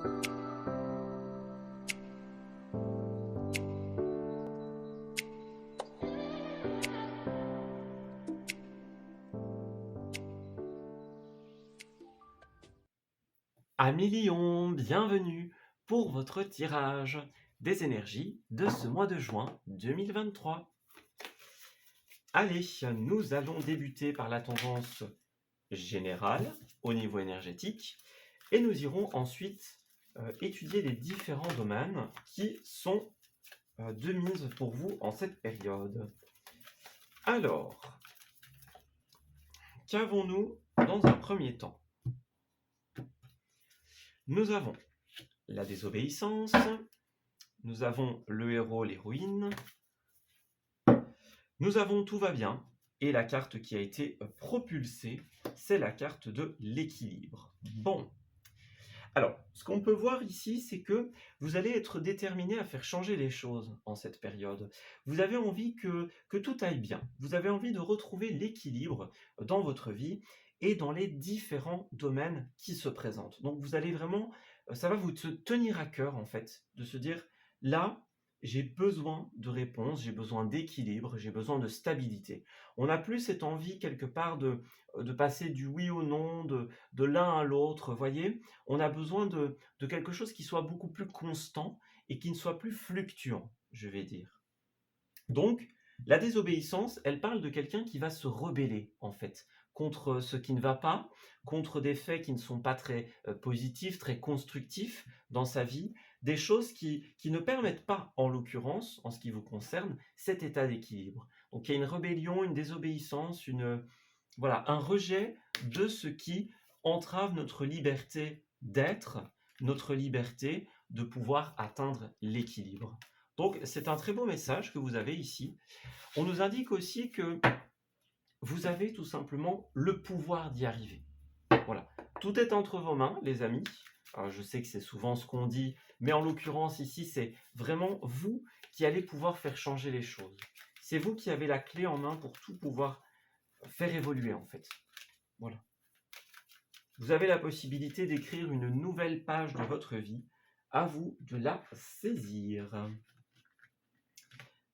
Amis Lion, bienvenue pour votre tirage des énergies de ce mois de juin 2023. Allez, nous allons débuter par la tendance générale au niveau énergétique et nous irons ensuite étudier les différents domaines qui sont de mise pour vous en cette période. Alors, qu'avons-nous dans un premier temps? Nous avons la désobéissance, nous avons le héros, l'héroïne, nous avons tout va bien, et la carte qui a été propulsée, c'est la carte de l'équilibre. Bon, alors, ce qu'on peut voir ici, c'est que vous allez être déterminé à faire changer les choses en cette période. Vous avez envie que tout aille bien, vous avez envie de retrouver l'équilibre dans votre vie et dans les différents domaines qui se présentent. Donc vous allez vraiment, ça va vous tenir à cœur en fait, de se dire, là, j'ai besoin de réponse, j'ai besoin d'équilibre, j'ai besoin de stabilité. On n'a plus cette envie quelque part de passer du oui au non, de l'un à l'autre, voyez? On a besoin de quelque chose qui soit beaucoup plus constant et qui ne soit plus fluctuant, je vais dire. Donc, la désobéissance, elle parle de quelqu'un qui va se rebeller, en fait, contre ce qui ne va pas, contre des faits qui ne sont pas très positifs, très constructifs dans sa vie, des choses qui ne permettent pas, en l'occurrence, en ce qui vous concerne, cet état d'équilibre. Donc il y a une rébellion, une désobéissance, voilà, un rejet de ce qui entrave notre liberté d'être, notre liberté de pouvoir atteindre l'équilibre. Donc c'est un très beau message que vous avez ici. On nous indique aussi que vous avez tout simplement le pouvoir d'y arriver. Voilà, tout est entre vos mains, les amis. Alors, je sais que c'est souvent ce qu'on dit, mais en l'occurrence ici, c'est vraiment vous qui allez pouvoir faire changer les choses. C'est vous qui avez la clé en main pour tout pouvoir faire évoluer en fait. Voilà. Vous avez la possibilité d'écrire une nouvelle page de votre vie. À vous de la saisir.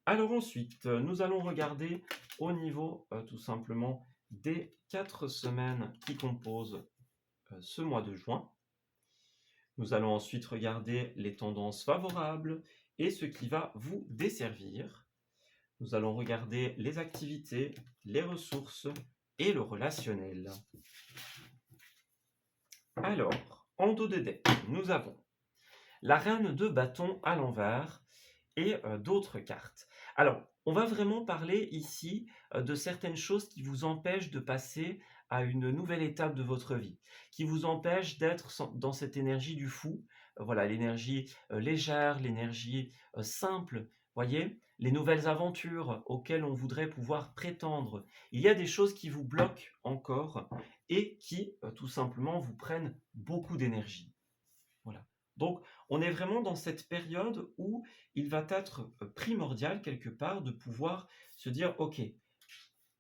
Alors ensuite, nous allons regarder au niveau tout simplement des 4 semaines qui composent ce mois de juin. Nous allons ensuite regarder les tendances favorables et ce qui va vous desservir. Nous allons regarder les activités, les ressources et le relationnel. Alors, en dos de deck, nous avons la reine de bâton à l'envers et d'autres cartes. Alors, on va vraiment parler ici de certaines choses qui vous empêchent de passer à une nouvelle étape de votre vie, qui vous empêchent d'être dans cette énergie du fou, voilà, l'énergie légère, l'énergie simple, voyez, les nouvelles aventures auxquelles on voudrait pouvoir prétendre. Il y a des choses qui vous bloquent encore et qui tout simplement vous prennent beaucoup d'énergie. Voilà. Donc, on est vraiment dans cette période où il va être primordial quelque part de pouvoir se dire, OK,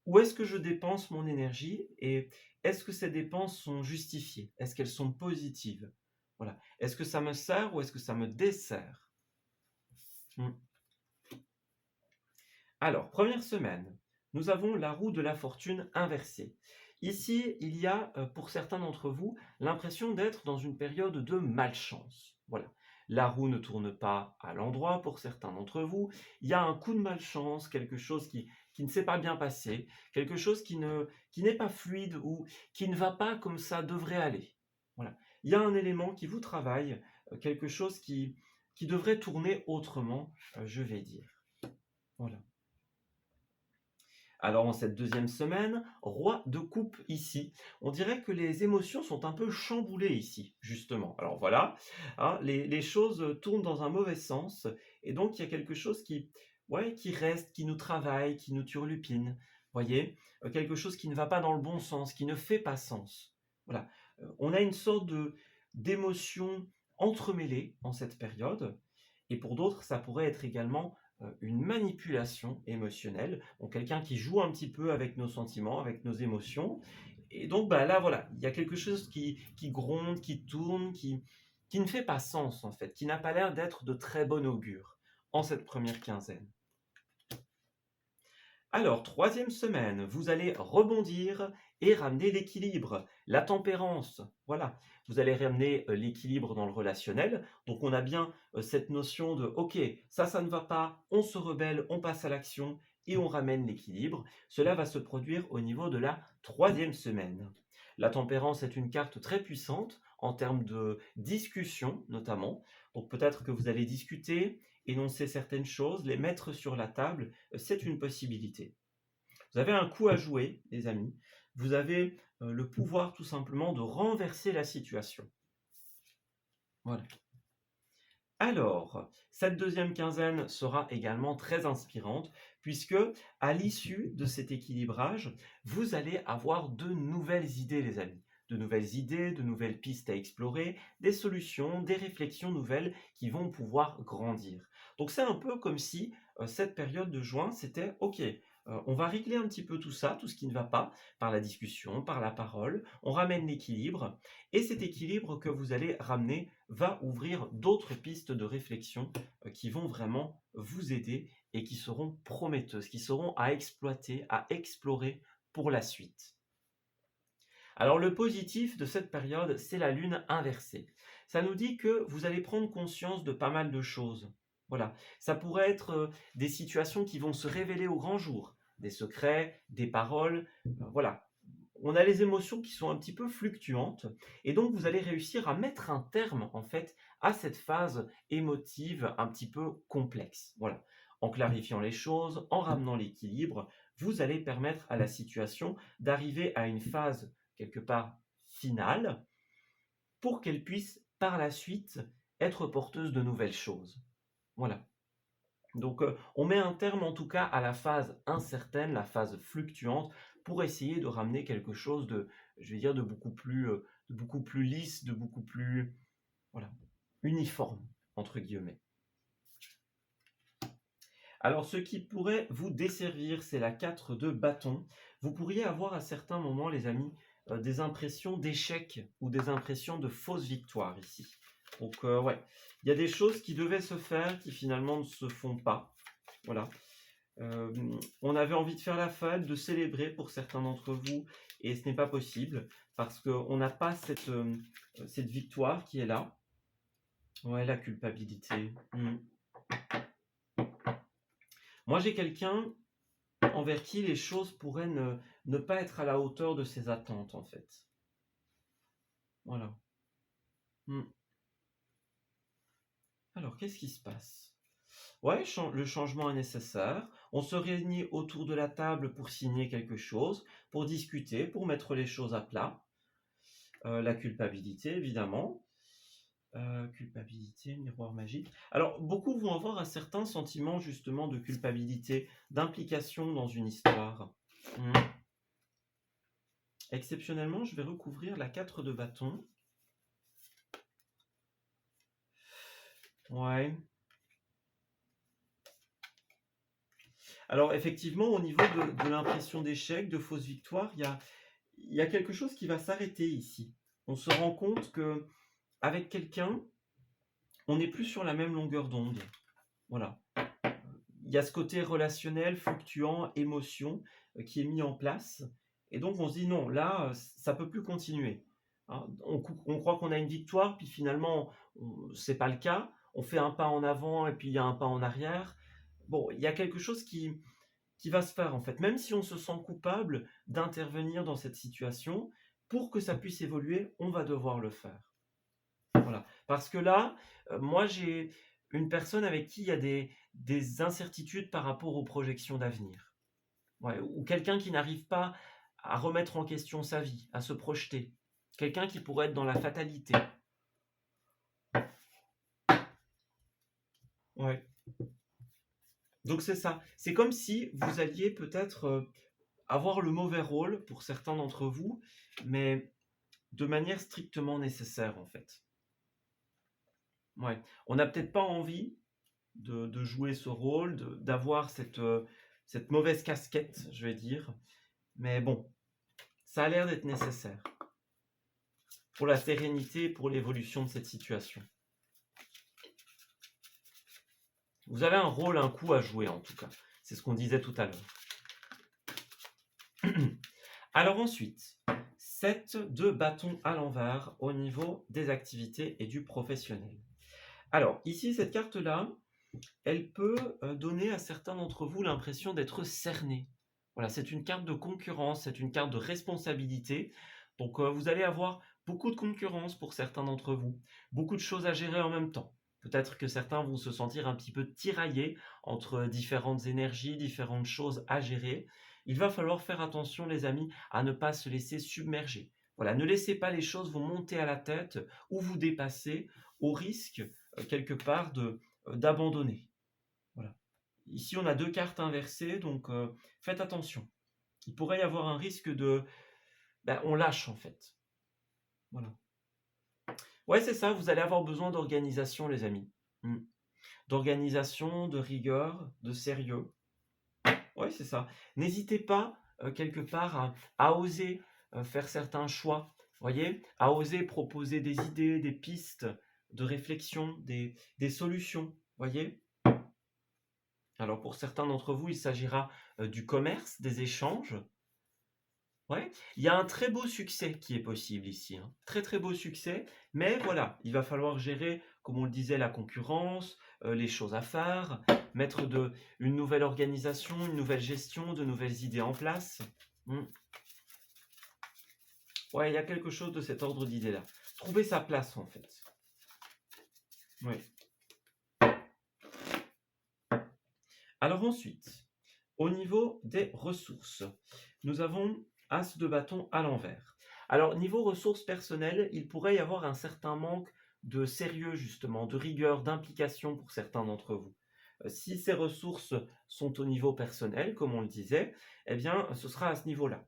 où est-ce que je dépense mon énergie et est-ce que ces dépenses sont justifiées? Est-ce qu'elles sont positives? Voilà. Est-ce que ça me sert ou est-ce que ça me dessert? Alors, première semaine, nous avons la roue de la fortune inversée. Ici, il y a pour certains d'entre vous l'impression d'être dans une période de malchance. Voilà. La roue ne tourne pas à l'endroit pour certains d'entre vous. Il y a un coup de malchance, quelque chose qui ne s'est pas bien passé, quelque chose qui n'est pas fluide ou qui ne va pas comme ça devrait aller. Voilà. Il y a un élément qui vous travaille, quelque chose qui devrait tourner autrement, je vais dire. Voilà. Alors en cette deuxième semaine, roi de coupe ici. On dirait que les émotions sont un peu chamboulées ici, justement. Alors voilà, hein, les choses tournent dans un mauvais sens. Et donc il y a quelque chose qui reste, qui nous travaille, qui nous turlupine. Voyez, quelque chose qui ne va pas dans le bon sens, qui ne fait pas sens. Voilà, on a une sorte d'émotions entremêlées en cette période. Et pour d'autres, ça pourrait être également une manipulation émotionnelle, donc quelqu'un qui joue un petit peu avec nos sentiments, avec nos émotions. Et donc là, voilà, il y a quelque chose qui gronde, qui tourne, qui qui ne fait pas sens en fait, qui n'a pas l'air d'être de très bon augure en cette première quinzaine. Alors, troisième semaine, vous allez rebondir et ramener l'équilibre, la tempérance. Voilà, vous allez ramener l'équilibre dans le relationnel. Donc, on a bien cette notion de OK, ça ne va pas, on se rebelle, on passe à l'action et on ramène l'équilibre. Cela va se produire au niveau de la troisième semaine. La tempérance est une carte très puissante en termes de discussion, notamment. Donc, peut-être que vous allez discuter, énoncer certaines choses, les mettre sur la table, c'est une possibilité. Vous avez un coup à jouer, les amis. Vous avez le pouvoir tout simplement de renverser la situation. Voilà. Alors, cette deuxième quinzaine sera également très inspirante puisque à l'issue de cet équilibrage, vous allez avoir de nouvelles idées, les amis. De nouvelles idées, de nouvelles pistes à explorer, des solutions, des réflexions nouvelles qui vont pouvoir grandir. Donc c'est un peu comme si cette période de juin, c'était OK, on va régler un petit peu tout ça, tout ce qui ne va pas, par la discussion, par la parole, on ramène l'équilibre, et cet équilibre que vous allez ramener va ouvrir d'autres pistes de réflexion qui vont vraiment vous aider et qui seront prometteuses, qui seront à exploiter, à explorer pour la suite. Alors le positif de cette période, c'est la lune inversée. Ça nous dit que vous allez prendre conscience de pas mal de choses. Voilà, ça pourrait être des situations qui vont se révéler au grand jour, des secrets, des paroles, voilà. On a les émotions qui sont un petit peu fluctuantes et donc vous allez réussir à mettre un terme en fait à cette phase émotive un petit peu complexe. Voilà. En clarifiant les choses, en ramenant l'équilibre, vous allez permettre à la situation d'arriver à une phase quelque part finale pour qu'elle puisse par la suite être porteuse de nouvelles choses. Voilà. Donc on met un terme en tout cas à la phase incertaine, la phase fluctuante, pour essayer de ramener quelque chose de, je vais dire, de beaucoup plus lisse, de beaucoup plus, voilà, uniforme, entre guillemets. Alors, ce qui pourrait vous desservir, c'est la 4 de bâton. Vous pourriez avoir à certains moments, les amis, des impressions d'échec ou des impressions de fausse victoire ici. Donc, ouais, il y a des choses qui devaient se faire qui finalement ne se font pas. Voilà. On avait envie de faire la fête, de célébrer pour certains d'entre vous, et ce n'est pas possible parce qu'on n'a pas cette victoire qui est là. Ouais, la culpabilité. Moi, j'ai quelqu'un envers qui les choses pourraient ne pas être à la hauteur de ses attentes, en fait. Voilà. Alors, qu'est-ce qui se passe? Ouais, le changement est nécessaire. On se réunit autour de la table pour signer quelque chose, pour discuter, pour mettre les choses à plat. La culpabilité, évidemment. Culpabilité, miroir magique. Alors, beaucoup vont avoir un certain sentiment justement de culpabilité, d'implication dans une histoire. Exceptionnellement, je vais recouvrir la 4 de bâton. Ouais. Alors, effectivement, au niveau de l'impression d'échec, de fausse victoire, il y a quelque chose qui va s'arrêter ici. On se rend compte que avec quelqu'un, on n'est plus sur la même longueur d'onde. Voilà. Il y a ce côté relationnel, fluctuant, émotion qui est mis en place. Et donc, on se dit non, là, ça peut plus continuer. Hein, on croit qu'on a une victoire, puis finalement, c'est pas le cas. On fait un pas en avant et puis il y a un pas en arrière. Bon, il y a quelque chose qui va se faire en fait, même si on se sent coupable d'intervenir dans cette situation, pour que ça puisse évoluer, on va devoir le faire. Voilà. Parce que là, moi j'ai une personne avec qui il y a des incertitudes par rapport aux projections d'avenir. Ouais, ou quelqu'un qui n'arrive pas à remettre en question sa vie, à se projeter. Quelqu'un qui pourrait être dans la fatalité. Ouais. Donc c'est ça. C'est comme si vous alliez peut-être avoir le mauvais rôle pour certains d'entre vous, mais de manière strictement nécessaire en fait. Ouais. On n'a peut-être pas envie de jouer ce rôle, d'avoir cette mauvaise casquette, je vais dire, mais bon, ça a l'air d'être nécessaire. pour la sérénité, pour l'évolution de cette situation. Vous avez un rôle, un coup à jouer en tout cas. C'est ce qu'on disait tout à l'heure. Alors ensuite, 7 de bâton à l'envers au niveau des activités et du professionnel. Alors ici, cette carte-là, elle peut donner à certains d'entre vous l'impression d'être cernés. Voilà, c'est une carte de concurrence, c'est une carte de responsabilité. Donc vous allez avoir beaucoup de concurrence pour certains d'entre vous, beaucoup de choses à gérer en même temps. Peut-être que certains vont se sentir un petit peu tiraillés entre différentes énergies, différentes choses à gérer. Il va falloir faire attention, les amis, à ne pas se laisser submerger. Voilà, ne laissez pas les choses vous monter à la tête ou vous dépasser au risque, quelque part, d'abandonner. Voilà. Ici, on a 2 cartes inversées, donc faites attention. Il pourrait y avoir un risque de... on lâche, en fait. Voilà. Ouais, c'est ça, vous allez avoir besoin d'organisation, les amis. D'organisation, de rigueur, de sérieux. Ouais, c'est ça. N'hésitez pas, quelque part, à oser faire certains choix. Voyez, à oser proposer des idées, des pistes de réflexion, des solutions. Voyez. Alors pour certains d'entre vous, il s'agira du commerce, des échanges. Ouais, il y a un très beau succès qui est possible ici, hein. Très très beau succès, mais voilà, il va falloir gérer, comme on le disait, la concurrence, les choses à faire, mettre une nouvelle organisation, une nouvelle gestion, de nouvelles idées en place. Ouais, il y a quelque chose de cet ordre d'idées-là. Trouver sa place en fait. Oui. Alors ensuite, au niveau des ressources, nous avons As de bâton à l'envers. Alors, niveau ressources personnelles, il pourrait y avoir un certain manque de sérieux, justement, de rigueur, d'implication pour certains d'entre vous. Si ces ressources sont au niveau personnel, comme on le disait, eh bien, ce sera à ce niveau-là.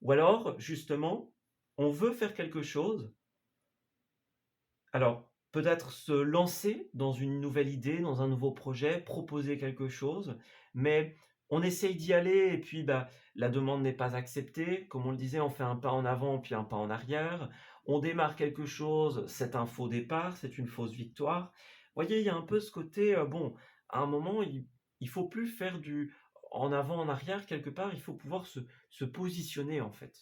Ou alors, justement, on veut faire quelque chose. Alors, peut-être se lancer dans une nouvelle idée, dans un nouveau projet, proposer quelque chose, mais on essaye d'y aller et puis la demande n'est pas acceptée. Comme on le disait, on fait un pas en avant puis un pas en arrière. On démarre quelque chose, c'est un faux départ, c'est une fausse victoire. Vous voyez, il y a un peu ce côté, à un moment, il faut plus faire du en avant, en arrière, quelque part, il faut pouvoir se positionner en fait.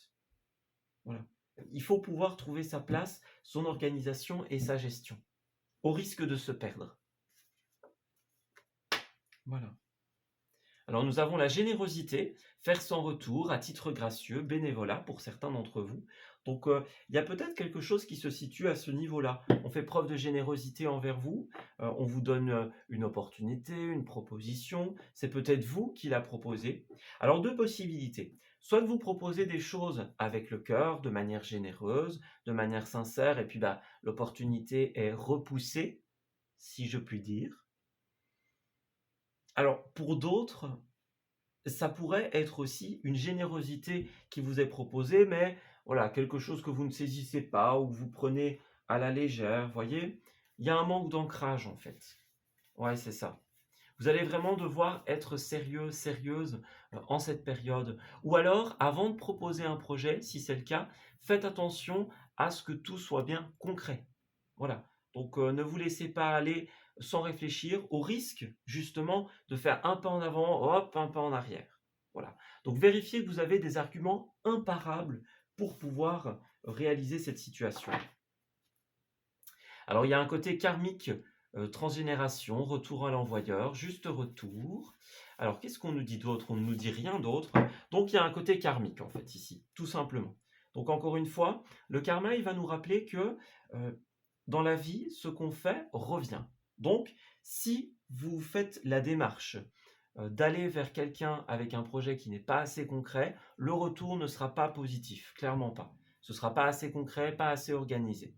Voilà. Il faut pouvoir trouver sa place, son organisation et sa gestion, au risque de se perdre. Voilà. Alors nous avons la générosité, faire sans retour, à titre gracieux, bénévolat pour certains d'entre vous. Donc il y a peut-être quelque chose qui se situe à ce niveau-là. On fait preuve de générosité envers vous, on vous donne une opportunité, une proposition, c'est peut-être vous qui la proposez. Alors 2 possibilités. Soit de vous proposer des choses avec le cœur, de manière généreuse, de manière sincère, et puis l'opportunité est repoussée, si je puis dire. Alors pour d'autres, ça pourrait être aussi une générosité qui vous est proposée, mais voilà, quelque chose que vous ne saisissez pas ou que vous prenez à la légère, voyez? Il y a un manque d'ancrage en fait. Ouais, c'est ça. Vous allez vraiment devoir être sérieux, sérieuse en cette période. Ou alors, avant de proposer un projet, si c'est le cas, faites attention à ce que tout soit bien concret. Voilà. Donc, ne vous laissez pas aller sans réfléchir, au risque justement de faire un pas en avant, hop, un pas en arrière. Voilà. Donc, vérifiez que vous avez des arguments imparables pour pouvoir réaliser cette situation. Alors, il y a un côté karmique, transgénération, retour à l'envoyeur, juste retour. Alors, qu'est-ce qu'on nous dit d'autre? On ne nous dit rien d'autre. Donc, il y a un côté karmique, en fait, ici, tout simplement. Donc, encore une fois, le karma, il va nous rappeler que dans la vie, ce qu'on fait revient. Donc, si vous faites la démarche d'aller vers quelqu'un avec un projet qui n'est pas assez concret, le retour ne sera pas positif, clairement pas. Ce ne sera pas assez concret, pas assez organisé.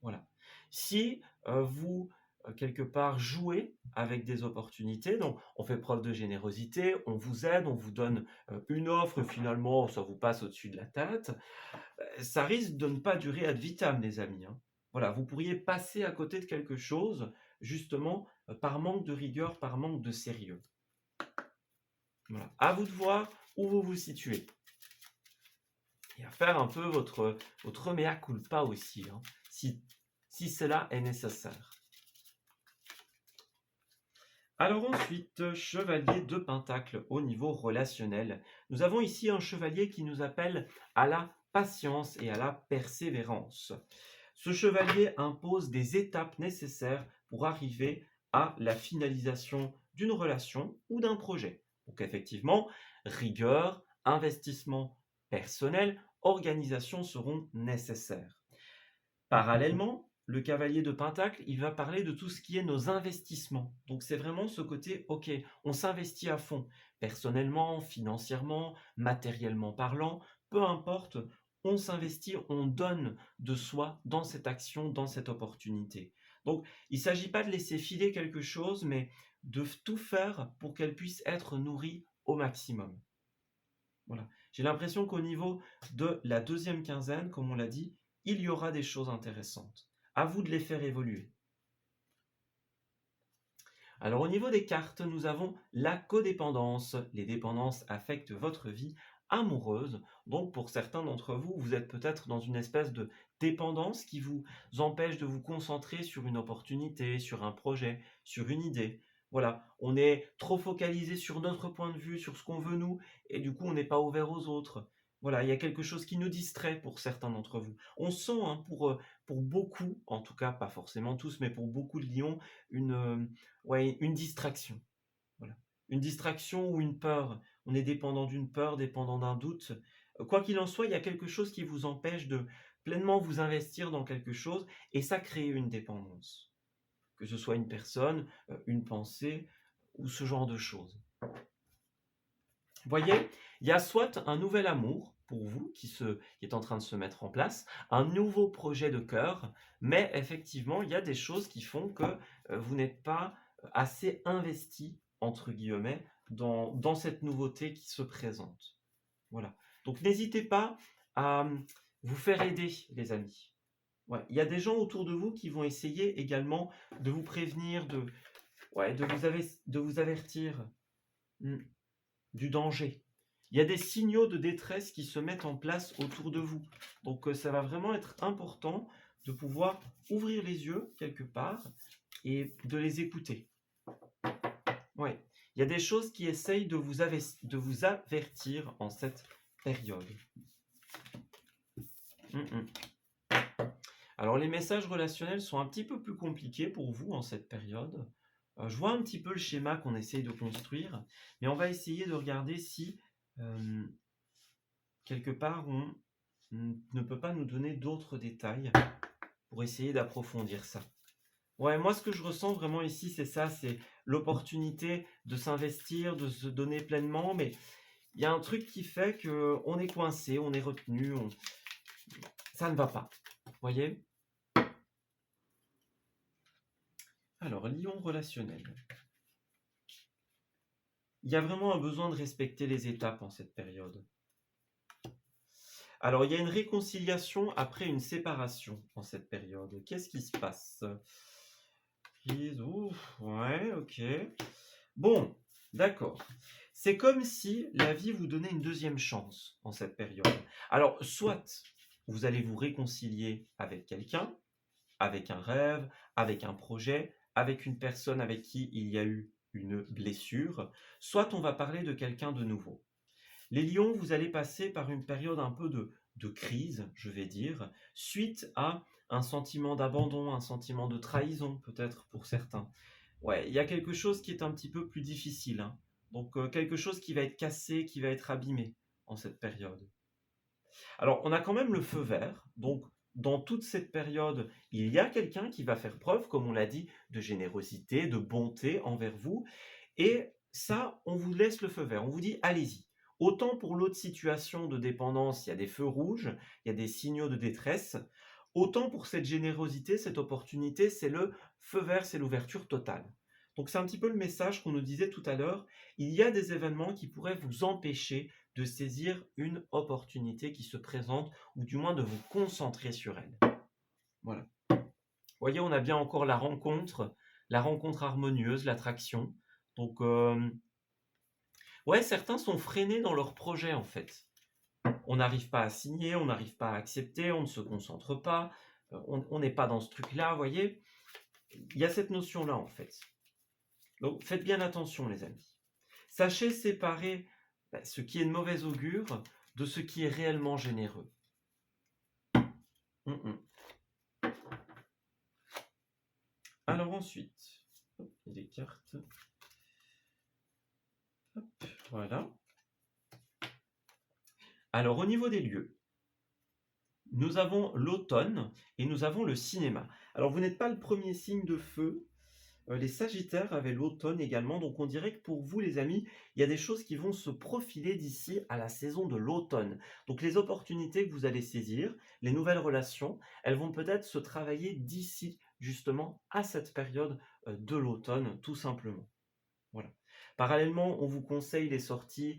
Voilà. Si vous, quelque part, jouez avec des opportunités, donc on fait preuve de générosité, on vous aide, on vous donne une offre, finalement, ça vous passe au-dessus de la tête, ça risque de ne pas durer ad vitam, les amis, hein. Voilà, vous pourriez passer à côté de quelque chose, justement, par manque de rigueur, par manque de sérieux. Voilà. À vous de voir où vous vous situez. et à faire un peu votre mea culpa aussi, hein, si cela est nécessaire. Alors ensuite, chevalier de Pentacle au niveau relationnel. Nous avons ici un chevalier qui nous appelle à la patience et à la persévérance. Ce chevalier impose des étapes nécessaires pour arriver à la finalisation d'une relation ou d'un projet. Donc effectivement, rigueur, investissement personnel, organisation seront nécessaires. Parallèlement, le cavalier de Pentacle, il va parler de tout ce qui est nos investissements. Donc c'est vraiment ce côté, ok, on s'investit à fond, personnellement, financièrement, matériellement parlant, peu importe, on s'investit, on donne de soi dans cette action, dans cette opportunité. Donc il ne s'agit pas de laisser filer quelque chose, mais de tout faire pour qu'elle puisse être nourrie au maximum. Voilà. J'ai l'impression qu'au niveau de la deuxième quinzaine, comme on l'a dit, il y aura des choses intéressantes. À vous de les faire évoluer. Alors au niveau des cartes, nous avons la codépendance. Les dépendances affectent votre vie amoureuse. Donc pour certains d'entre vous, vous êtes peut-être dans une espèce de dépendance qui vous empêche de vous concentrer sur une opportunité, sur un projet, sur une idée. Voilà, on est trop focalisé sur notre point de vue, sur ce qu'on veut nous, et du coup on n'est pas ouvert aux autres. Voilà, il y a quelque chose qui nous distrait pour certains d'entre vous. On sent pour beaucoup, en tout cas pas forcément tous, mais pour beaucoup de lions, une distraction. Voilà. Une distraction ou une peur. On est dépendant d'une peur, dépendant d'un doute. Quoi qu'il en soit, il y a quelque chose qui vous empêche de pleinement vous investir dans quelque chose et ça crée une dépendance. Que ce soit une personne, une pensée ou ce genre de choses. Voyez, il y a soit un nouvel amour pour vous qui est en train de se mettre en place, un nouveau projet de cœur, mais effectivement, il y a des choses qui font que vous n'êtes pas assez investi, entre guillemets, dans cette nouveauté qui se présente. Voilà. Donc n'hésitez pas à vous faire aider, les amis. Ouais. Il y a des gens autour de vous qui vont essayer également de vous prévenir, de vous avertir du danger. Il y a des signaux de détresse qui se mettent en place autour de vous. Donc ça va vraiment être important de pouvoir ouvrir les yeux quelque part et de les écouter. Ouais. Il y a des choses qui essayent de vous avertir en cette période. Alors les messages relationnels sont un petit peu plus compliqués pour vous en cette période. Je vois un petit peu le schéma qu'on essaye de construire, mais on va essayer de regarder si quelque part on ne peut pas nous donner d'autres détails pour essayer d'approfondir ça. Ouais, moi ce que je ressens vraiment ici, c'est ça, c'est l'opportunité de s'investir, de se donner pleinement, mais il y a un truc qui fait qu'on est coincé, on est retenu, ça ne va pas. Vous voyez ? Alors, lion relationnel. Il y a vraiment un besoin de respecter les étapes en cette période. Alors, il y a une réconciliation après une séparation en cette période. Qu'est-ce qui se passe ? Ouf, ouais, ok. Bon, d'accord. C'est comme si la vie vous donnait une deuxième chance en cette période. Alors, soit vous allez vous réconcilier avec quelqu'un, avec un rêve, avec un projet, avec une personne avec qui il y a eu une blessure, soit on va parler de quelqu'un de nouveau. Les lions, vous allez passer par une période un peu de crise, je vais dire, suite à un sentiment d'abandon, un sentiment de trahison peut-être pour certains. Ouais, il y a quelque chose qui est un petit peu plus difficile, hein. Donc quelque chose qui va être cassé, qui va être abîmé en cette période. Alors on a quand même le feu vert, donc dans toute cette période, il y a quelqu'un qui va faire preuve, comme on l'a dit, de générosité, de bonté envers vous. Et ça, on vous laisse le feu vert. On vous dit, allez-y. Autant pour l'autre situation de dépendance, il y a des feux rouges, il y a des signaux de détresse. Autant pour cette générosité, cette opportunité, c'est le feu vert, c'est l'ouverture totale. Donc c'est un petit peu le message qu'on nous disait tout à l'heure. Il y a des événements qui pourraient vous empêcher de saisir une opportunité qui se présente, ou du moins de vous concentrer sur elle. Voilà. Vous voyez, on a bien encore la rencontre harmonieuse, l'attraction. Donc, ouais, certains sont freinés dans leur projet, en fait. on n'arrive pas à signer, on n'arrive pas à accepter, on ne se concentre pas, on n'est pas dans ce truc-là, vous voyez? Il y a cette notion-là, en fait. Donc, faites bien attention, les amis. Sachez séparer ce qui est de mauvais augure de ce qui est réellement généreux. Alors ensuite, les cartes. Hop, voilà. Alors au niveau des lieux, nous avons l'automne et nous avons le cinéma. Alors vous n'êtes pas le premier signe de feu. Les Sagittaires avaient l'automne également, donc on dirait que pour vous les amis, il y a des choses qui vont se profiler d'ici à la saison de l'automne. Donc les opportunités que vous allez saisir, les nouvelles relations, elles vont peut-être se travailler d'ici justement à cette période de l'automne, tout simplement. Voilà. Parallèlement, on vous conseille les sorties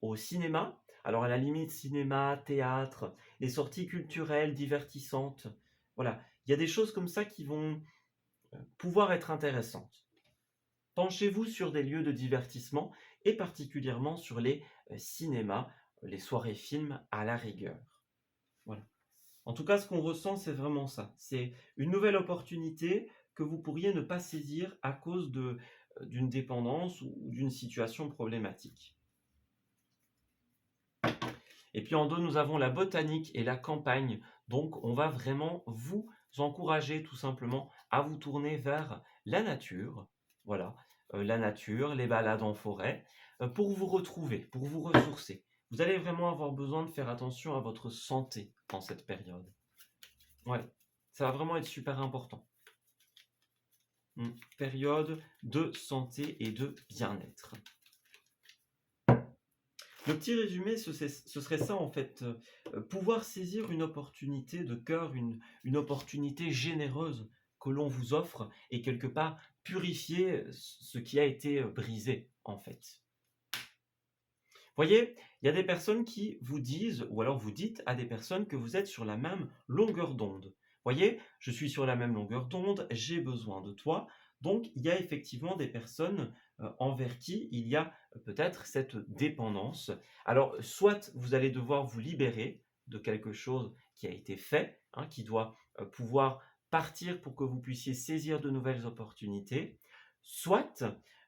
au cinéma. Alors à la limite, cinéma, théâtre, les sorties culturelles, divertissantes. Voilà, il y a des choses comme ça qui vont pouvoir être intéressantes. Penchez-vous sur des lieux de divertissement et particulièrement sur les cinémas, les soirées films à la rigueur. Voilà. En tout cas, ce qu'on ressent, c'est vraiment ça. C'est une nouvelle opportunité que vous pourriez ne pas saisir à cause d'une dépendance ou d'une situation problématique. Et puis en deux, nous avons la botanique et la campagne. Donc, on va vraiment vous encourager tout simplement à vous tourner vers la nature. Voilà, la nature, les balades en forêt, pour vous retrouver, pour vous ressourcer. Vous allez vraiment avoir besoin de faire attention à votre santé en cette période. Ouais, ça va vraiment être super important. Période de santé et de bien-être. Le petit résumé, ce serait ça en fait. Pouvoir saisir une opportunité de cœur, une opportunité généreuse que l'on vous offre et quelque part purifier ce qui a été brisé en fait. Voyez, il y a des personnes qui vous disent, ou alors vous dites à des personnes que vous êtes sur la même longueur d'onde. Voyez, je suis sur la même longueur d'onde, j'ai besoin de toi. Donc, il y a effectivement des personnes envers qui il y a peut-être cette dépendance. Alors, soit vous allez devoir vous libérer de quelque chose qui a été fait, qui doit pouvoir partir pour que vous puissiez saisir de nouvelles opportunités, soit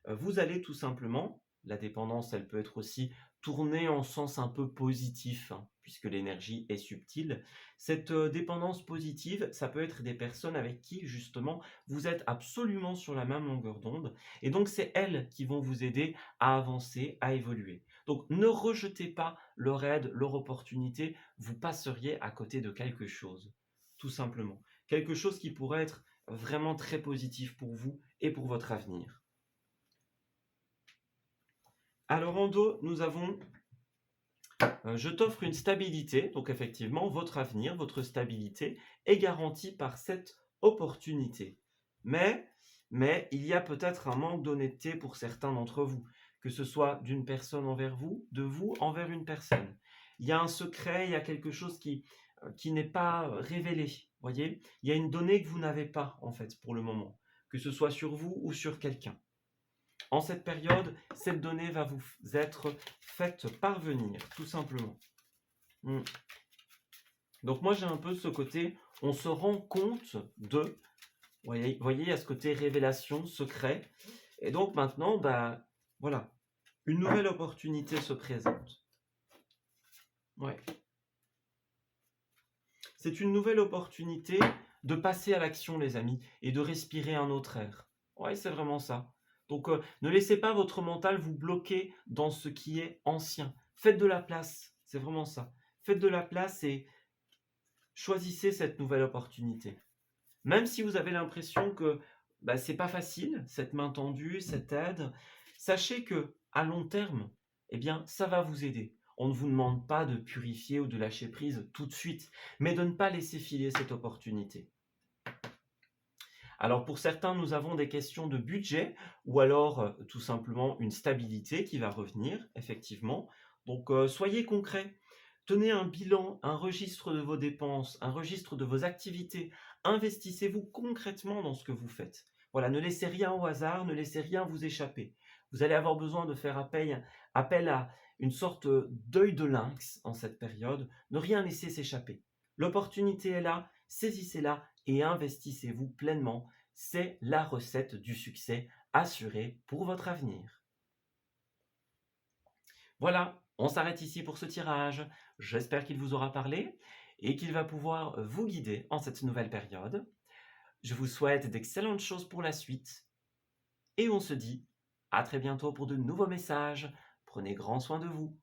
vous allez tout simplement, la dépendance, elle peut être aussi tourner en sens un peu positif, puisque l'énergie est subtile. Cette dépendance positive, ça peut être des personnes avec qui, justement, vous êtes absolument sur la même longueur d'onde, et donc c'est elles qui vont vous aider à avancer, à évoluer. Donc ne rejetez pas leur aide, leur opportunité, vous passeriez à côté de quelque chose, tout simplement. Quelque chose qui pourrait être vraiment très positif pour vous et pour votre avenir. Alors en dos, nous avons je t'offre une stabilité, donc effectivement, votre avenir, votre stabilité est garantie par cette opportunité. Mais il y a peut-être un manque d'honnêteté pour certains d'entre vous, que ce soit d'une personne envers vous, de vous envers une personne. Il y a un secret, il y a quelque chose qui n'est pas révélé, voyez? Il y a une donnée que vous n'avez pas, en fait, pour le moment, que ce soit sur vous ou sur quelqu'un. En cette période, cette donnée va vous être faite parvenir, tout simplement. Donc moi, j'ai un peu ce côté, on se rend compte de, voyez, il y a ce côté révélation, secret. Et donc maintenant, voilà, une nouvelle opportunité se présente. Ouais. C'est une nouvelle opportunité de passer à l'action, les amis, et de respirer un autre air. Ouais, c'est vraiment ça. Donc, ne laissez pas votre mental vous bloquer dans ce qui est ancien. Faites de la place, c'est vraiment ça. Faites de la place et choisissez cette nouvelle opportunité. Même si vous avez l'impression que c'est pas facile, cette main tendue, cette aide, sachez que à long terme, eh bien, ça va vous aider. On ne vous demande pas de purifier ou de lâcher prise tout de suite, mais de ne pas laisser filer cette opportunité. Alors pour certains, nous avons des questions de budget ou alors tout simplement une stabilité qui va revenir, effectivement. Donc soyez concrets. Tenez un bilan, un registre de vos dépenses, un registre de vos activités. Investissez-vous concrètement dans ce que vous faites. Voilà, ne laissez rien au hasard, ne laissez rien vous échapper. Vous allez avoir besoin de faire appel à une sorte d'œil de lynx en cette période, ne rien laisser s'échapper. L'opportunité est là, saisissez-la et investissez-vous pleinement. C'est la recette du succès assurée pour votre avenir. Voilà, on s'arrête ici pour ce tirage. J'espère qu'il vous aura parlé et qu'il va pouvoir vous guider en cette nouvelle période. Je vous souhaite d'excellentes choses pour la suite et on se dit à très bientôt pour de nouveaux messages. Prenez grand soin de vous.